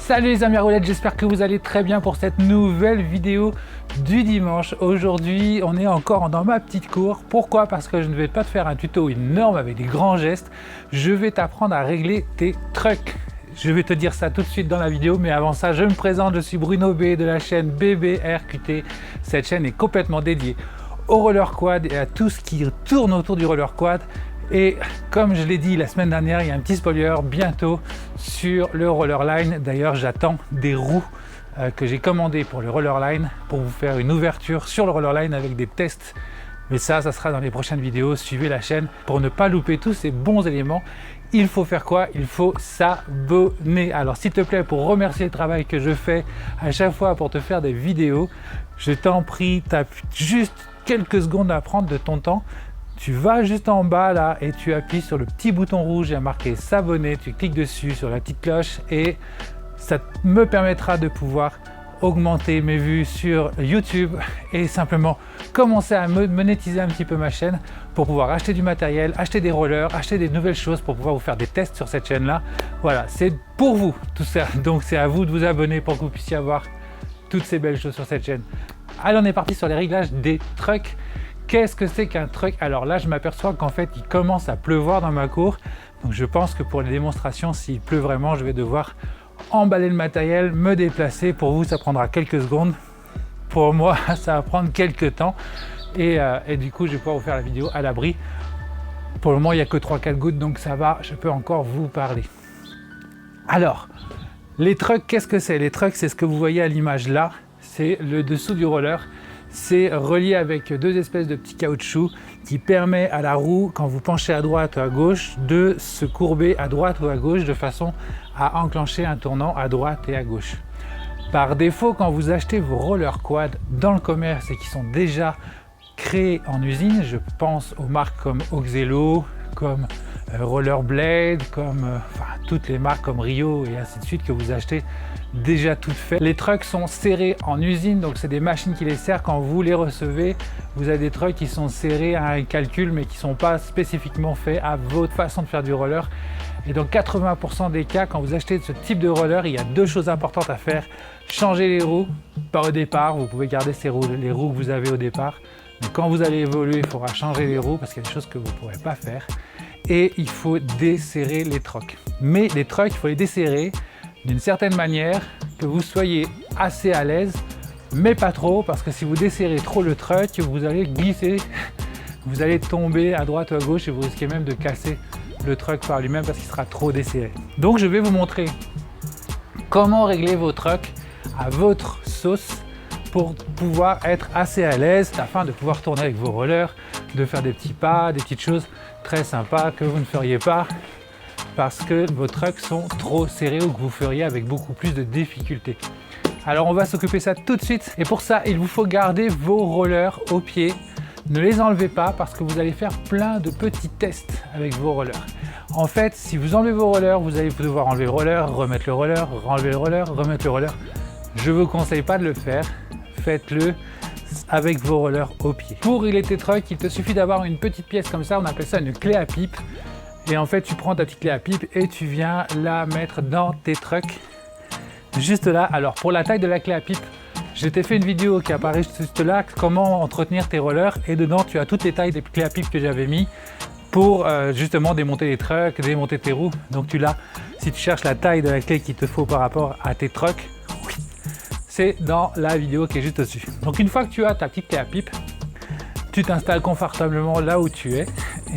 Salut les amis à roulettes, j'espère que vous allez très bien pour cette nouvelle vidéo du dimanche. Aujourd'hui, on est encore dans ma petite cour. Pourquoi? Parce que je ne vais pas te faire un tuto énorme avec des grands gestes. Je vais t'apprendre à régler tes trucks. Je vais te dire ça tout de suite dans la vidéo, mais avant ça, je me présente. Je suis Bruno B de la chaîne BBRQT. Cette chaîne est complètement dédiée au roller quad et à tout ce qui tourne autour du roller quad. Et comme je l'ai dit la semaine dernière, il y a un petit spoiler bientôt sur le Rollerline. D'ailleurs, j'attends des roues que j'ai commandées pour le Rollerline pour vous faire une ouverture sur le Rollerline avec des tests. Mais ça sera dans les prochaines vidéos. Suivez la chaîne pour ne pas louper tous ces bons éléments. Il faut faire quoi? Il faut s'abonner. Alors s'il te plaît, pour remercier le travail que je fais à chaque fois pour te faire des vidéos, je t'en prie, tape juste quelques secondes à prendre de ton temps. Tu vas juste en bas là et tu appuies sur le petit bouton rouge, il y a marqué s'abonner, tu cliques dessus sur la petite cloche et ça me permettra de pouvoir augmenter mes vues sur YouTube et simplement commencer à monétiser un petit peu ma chaîne pour pouvoir acheter du matériel, acheter des rollers, acheter des nouvelles choses pour pouvoir vous faire des tests sur cette chaîne là. Voilà, c'est pour vous tout ça, donc c'est à vous de vous abonner pour que vous puissiez avoir toutes ces belles choses sur cette chaîne. Allez, on est parti sur les réglages des trucks. Qu'est-ce que c'est qu'un truck? Alors là, je m'aperçois qu'en fait, il commence à pleuvoir dans ma cour. Donc je pense que pour les démonstrations, s'il pleut vraiment, je vais devoir emballer le matériel, me déplacer. Pour vous, ça prendra quelques secondes. Pour moi, ça va prendre quelques temps. Et du coup, je vais pouvoir vous faire la vidéo à l'abri. Pour le moment, il n'y a que 3-4 gouttes, donc ça va, je peux encore vous parler. Alors, les trucks, qu'est-ce que c'est? Les trucks, c'est ce que vous voyez à l'image là. C'est le dessous du roller. C'est relié avec deux espèces de petits caoutchoucs qui permet à la roue, quand vous penchez à droite ou à gauche, de se courber à droite ou à gauche de façon à enclencher un tournant à droite et à gauche. Par défaut, quand vous achetez vos roller quad dans le commerce et qui sont déjà créés en usine, je pense aux marques comme Oxelo, comme Rollerblade, comme toutes les marques comme Rio et ainsi de suite que vous achetez déjà toutes faites. Les trucks sont serrés en usine, donc c'est des machines qui les serrent. Quand vous les recevez, vous avez des trucks qui sont serrés à un calcul mais qui ne sont pas spécifiquement faits à votre façon de faire du roller. Et dans 80% des cas, quand vous achetez ce type de roller, il y a deux choses importantes à faire. Changer les roues, pas au départ, vous pouvez garder les roues que vous avez au départ. Mais quand vous allez évoluer, il faudra changer les roues parce qu'il y a des choses que vous ne pourrez pas faire. Et il faut desserrer les trucks. Mais les trucks, il faut les desserrer d'une certaine manière, que vous soyez assez à l'aise, mais pas trop, parce que si vous desserrez trop le truck, vous allez glisser, vous allez tomber à droite ou à gauche et vous risquez même de casser le truck par lui-même parce qu'il sera trop desserré. Donc je vais vous montrer comment régler vos trucks à votre sauce pour pouvoir être assez à l'aise afin de pouvoir tourner avec vos rollers, de faire des petits pas, des petites choses très sympas que vous ne feriez pas parce que vos trucks sont trop serrés ou que vous feriez avec beaucoup plus de difficultés. Alors on va s'occuper de ça tout de suite et pour ça il vous faut garder vos rollers au pied. Ne les enlevez pas parce que vous allez faire plein de petits tests avec vos rollers. En fait, si vous enlevez vos rollers, vous allez devoir enlever le roller, remettre le roller, enlever le roller, remettre le roller. Je ne vous conseille pas de le faire. Faites-le avec vos rollers au pied. Pour régler tes trucks, il te suffit d'avoir une petite pièce comme ça, on appelle ça une clé à pipe. Et en fait, tu prends ta petite clé à pipe et tu viens la mettre dans tes trucks, juste là. Alors, pour la taille de la clé à pipe, je t'ai fait une vidéo qui apparaît juste là, comment entretenir tes rollers. Et dedans, tu as toutes les tailles des clés à pipe que j'avais mis pour justement démonter les trucks, démonter tes roues. Donc, tu l'as. Si tu cherches la taille de la clé qu'il te faut par rapport à tes trucks, c'est dans la vidéo qui est juste au-dessus. Donc, une fois que tu as ta petite clé à pipe, tu t'installes confortablement là où tu es.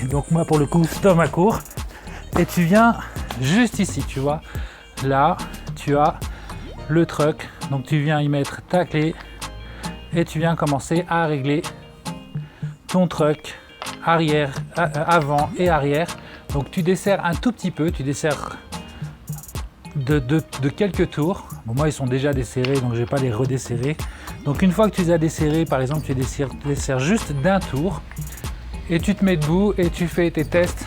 Et donc moi pour le coup c'est dans ma cour. Et tu viens juste ici, tu vois. Là, tu as le truck. Donc tu viens y mettre ta clé et tu viens commencer à régler ton truck arrière, avant et arrière. Donc tu desserres un tout petit peu, tu desserres de quelques tours. Bon, moi ils sont déjà desserrés donc je ne vais pas les redesserrer. Donc une fois que tu les as desserrés, par exemple tu desserres juste d'un tour et tu te mets debout et tu fais tes tests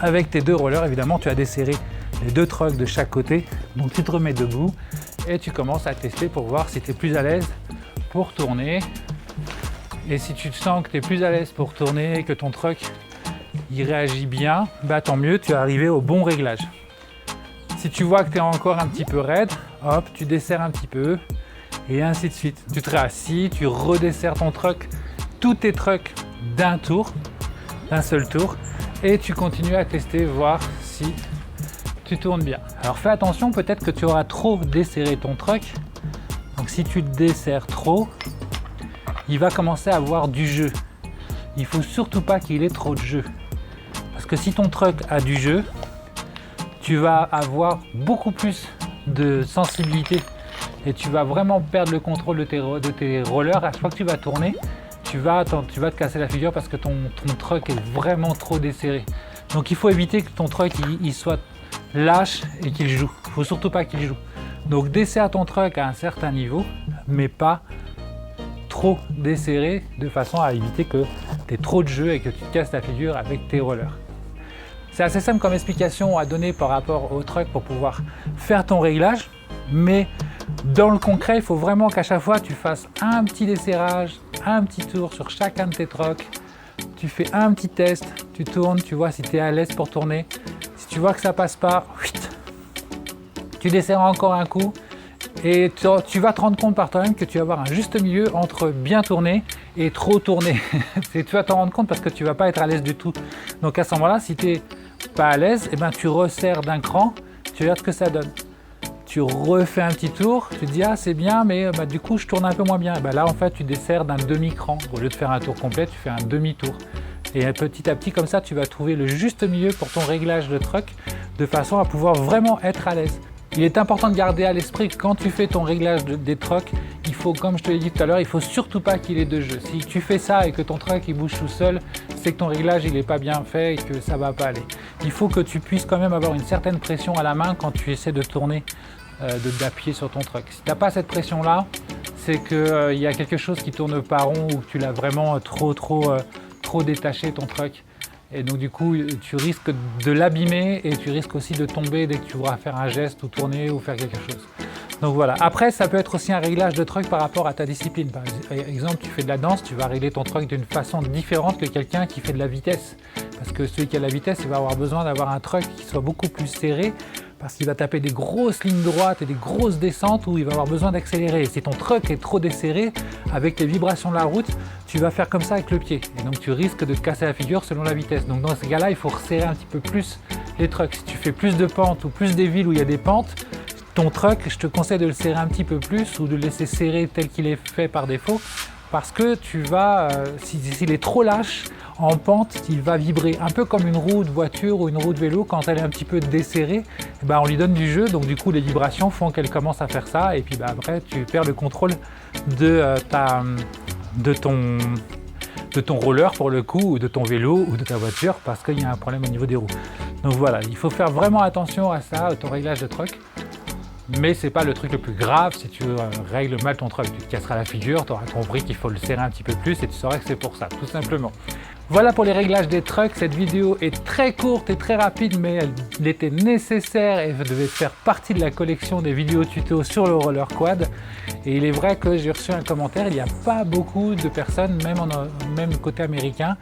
avec tes deux rollers. Évidemment tu as desserré les deux trucks de chaque côté, donc tu te remets debout et tu commences à tester pour voir si tu es plus à l'aise pour tourner. Et si tu sens que tu es plus à l'aise pour tourner, que ton truck il réagit bien, bah tant mieux, tu es arrivé au bon réglage. Si tu vois que tu es encore un petit peu raide, hop, tu desserres un petit peu et ainsi de suite. Tu te réassis, tu redesserres ton truck, tous tes trucks d'un tour, d'un seul tour, et tu continues à tester, voir si tu tournes bien. Alors fais attention, peut-être que tu auras trop desserré ton truck. Donc si tu le desserres trop, il va commencer à avoir du jeu. Il faut surtout pas qu'il ait trop de jeu. Parce que si ton truck a du jeu, tu vas avoir beaucoup plus de sensibilité et tu vas vraiment perdre le contrôle de tes rollers. À chaque fois que tu vas tourner, tu vas te casser la figure parce que ton truck est vraiment trop desserré. Donc il faut éviter que ton truck il soit lâche et qu'il joue. Il ne faut surtout pas qu'il joue. Donc desserre ton truck à un certain niveau, mais pas trop desserré de façon à éviter que tu aies trop de jeu et que tu te casses la figure avec tes rollers. C'est assez simple comme explication à donner par rapport au truck pour pouvoir faire ton réglage, mais dans le concret, il faut vraiment qu'à chaque fois tu fasses un petit desserrage, un petit tour sur chacun de tes trucks. Tu fais un petit test, tu tournes, tu vois si tu es à l'aise pour tourner. Si tu vois que ça passe pas, tu desserres encore un coup et tu vas te rendre compte par toi-même que tu vas avoir un juste milieu entre bien tourner et trop tourner. Tu vas t'en rendre compte parce que tu vas pas être à l'aise du tout. Donc à ce moment-là, si tu n'es pas à l'aise, eh ben, tu resserres d'un cran, tu regardes ce que ça donne. Tu refais un petit tour, tu te dis ah c'est bien mais du coup je tourne un peu moins bien. Là en fait tu desserres d'un demi-cran. Au lieu de faire un tour complet, tu fais un demi-tour. Et petit à petit comme ça tu vas trouver le juste milieu pour ton réglage de truck de façon à pouvoir vraiment être à l'aise. Il est important de garder à l'esprit que quand tu fais ton réglage des trucks, il faut, comme je te l'ai dit tout à l'heure, il faut surtout pas qu'il ait de jeu. Si tu fais ça et que ton truck il bouge tout seul, c'est que ton réglage il n'est pas bien fait et que ça va pas aller. Il faut que tu puisses quand même avoir une certaine pression à la main quand tu essaies de tourner, d'appuyer sur ton truck. Si tu n'as pas cette pression là, c'est qu'il y a quelque chose qui tourne pas rond ou que tu l'as vraiment trop détaché ton truck. Et donc du coup tu risques de l'abîmer et tu risques aussi de tomber dès que tu voudras faire un geste ou tourner ou faire quelque chose. Donc voilà, après ça peut être aussi un réglage de truck par rapport à ta discipline. Par exemple tu fais de la danse, tu vas régler ton truck d'une façon différente que quelqu'un qui fait de la vitesse. Parce que celui qui a de la vitesse il va avoir besoin d'avoir un truck qui soit beaucoup plus serré parce qu'il va taper des grosses lignes droites et des grosses descentes où il va avoir besoin d'accélérer. Et si ton truck est trop desserré, avec les vibrations de la route, tu vas faire comme ça avec le pied. Et donc tu risques de te casser la figure selon la vitesse. Donc dans ces cas-là, il faut resserrer un petit peu plus les trucks. Si tu fais plus de pentes ou plus des villes où il y a des pentes, ton truck, je te conseille de le serrer un petit peu plus ou de le laisser serrer tel qu'il est fait par défaut. Parce que tu vas, s'il est trop lâche, en pente, il va vibrer un peu comme une roue de voiture ou une roue de vélo quand elle est un petit peu desserrée. On lui donne du jeu, donc du coup les vibrations font qu'elle commence à faire ça et puis après tu perds le contrôle de ton roller pour le coup ou de ton vélo ou de ta voiture parce qu'il y a un problème au niveau des roues. Donc voilà, il faut faire vraiment attention à ça, à ton réglage de truck. Mais c'est pas le truc le plus grave. Si tu règles mal ton truck, tu te casseras la figure, tu auras compris qu'il faut le serrer un petit peu plus et tu sauras que c'est pour ça, tout simplement. Voilà pour les réglages des trucks. Cette vidéo est très courte et très rapide, mais elle était nécessaire et devait faire partie de la collection des vidéos tutos sur le roller quad. Et il est vrai que j'ai reçu un commentaire, il n'y a pas beaucoup de personnes, même côté américain,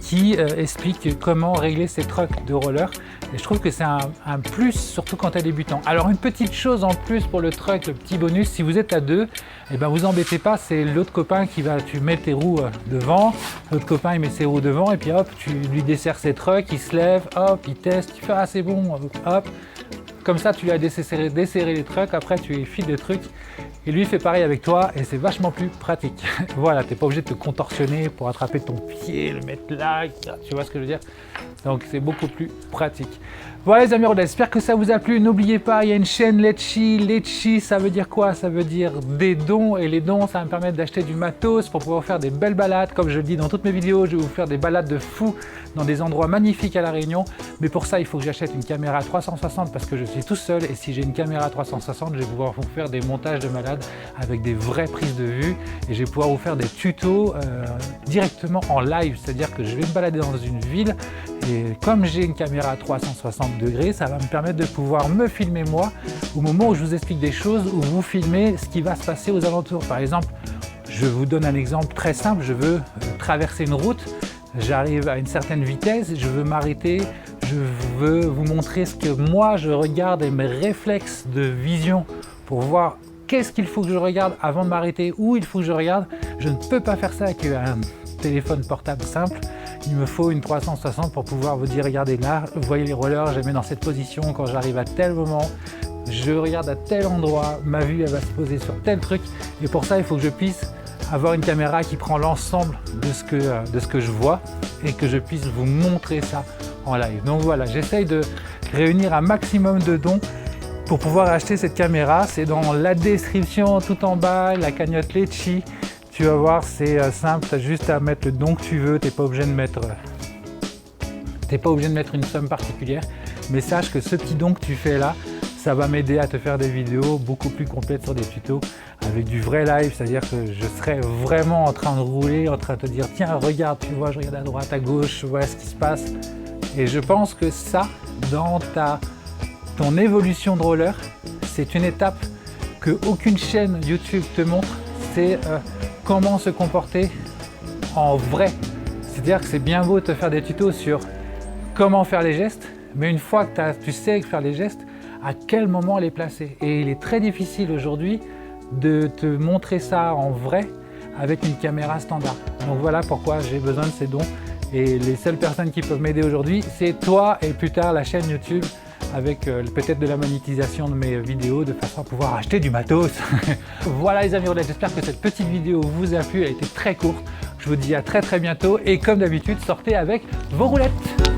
qui expliquent comment régler ces trucks de roller. Et je trouve que c'est un plus, surtout quand tu es débutant. Alors une petite chose en plus pour le truck, le petit bonus, si vous êtes à deux, vous embêtez pas, c'est l'autre copain tu mets tes roues devant, l'autre copain il met ses roues devant et puis hop, tu lui desserres ses trucks, il se lève, hop, il teste, tu fais ah c'est bon, hop. Comme ça tu lui as desserré les trucks, après tu lui files des trucs et lui il fait pareil avec toi et c'est vachement plus pratique. Voilà, tu n'es pas obligé de te contorsionner pour attraper ton pied, le mettre là, tu vois ce que je veux dire? Donc c'est beaucoup plus pratique. Voilà les amis roulettes, j'espère que ça vous a plu. N'oubliez pas, il y a une chaîne Letchi. Letchi, ça veut dire quoi? Ça veut dire des dons, et les dons, ça va me permettre d'acheter du matos pour pouvoir faire des belles balades. Comme je le dis dans toutes mes vidéos, je vais vous faire des balades de fou dans des endroits magnifiques à La Réunion. Mais pour ça, il faut que j'achète une caméra 360 parce que je suis tout seul, et si j'ai une caméra 360, je vais pouvoir vous faire des montages de malades avec des vraies prises de vue, et je vais pouvoir vous faire des tutos directement en live. C'est-à-dire que je vais me balader dans une ville, et comme j'ai une caméra à 360 degrés, ça va me permettre de pouvoir me filmer moi au moment où je vous explique des choses, ou vous filmer ce qui va se passer aux alentours. Par exemple, je vous donne un exemple très simple, je veux traverser une route, j'arrive à une certaine vitesse, je veux m'arrêter, je veux vous montrer ce que moi je regarde et mes réflexes de vision pour voir qu'est-ce qu'il faut que je regarde avant de m'arrêter, où il faut que je regarde. Je ne peux pas faire ça avec un téléphone portable simple. Il me faut une 360 pour pouvoir vous dire, regardez là, vous voyez les rollers, je les mets dans cette position quand j'arrive à tel moment, je regarde à tel endroit, ma vue elle va se poser sur tel truc, et pour ça il faut que je puisse avoir une caméra qui prend l'ensemble de ce que je vois, et que je puisse vous montrer ça en live. Donc voilà, j'essaye de réunir un maximum de dons pour pouvoir acheter cette caméra. C'est dans la description tout en bas, la cagnotte Letchi. Tu vas voir, c'est simple, tu as juste à mettre le don que tu veux, tu n'es pas obligé de mettre une somme particulière, mais sache que ce petit don que tu fais là, ça va m'aider à te faire des vidéos beaucoup plus complètes sur des tutos avec du vrai live, c'est-à-dire que je serai vraiment en train de rouler, en train de te dire tiens regarde, tu vois, je regarde à droite, à gauche, voilà ce qui se passe. Et je pense que ça, dans ton évolution de roller, c'est une étape que aucune chaîne YouTube te montre, c'est comment se comporter en vrai. C'est-à-dire que c'est bien beau de te faire des tutos sur comment faire les gestes, mais une fois que tu sais faire les gestes, à quel moment les placer. Et il est très difficile aujourd'hui de te montrer ça en vrai avec une caméra standard. Donc voilà pourquoi j'ai besoin de ces dons. Et les seules personnes qui peuvent m'aider aujourd'hui, c'est toi et plus tard la chaîne YouTube, avec peut-être de la monétisation de mes vidéos, de façon à pouvoir acheter du matos. Voilà les amis roulettes, j'espère que cette petite vidéo vous a plu, elle a été très courte. Je vous dis à très bientôt, et comme d'habitude, sortez avec vos roulettes.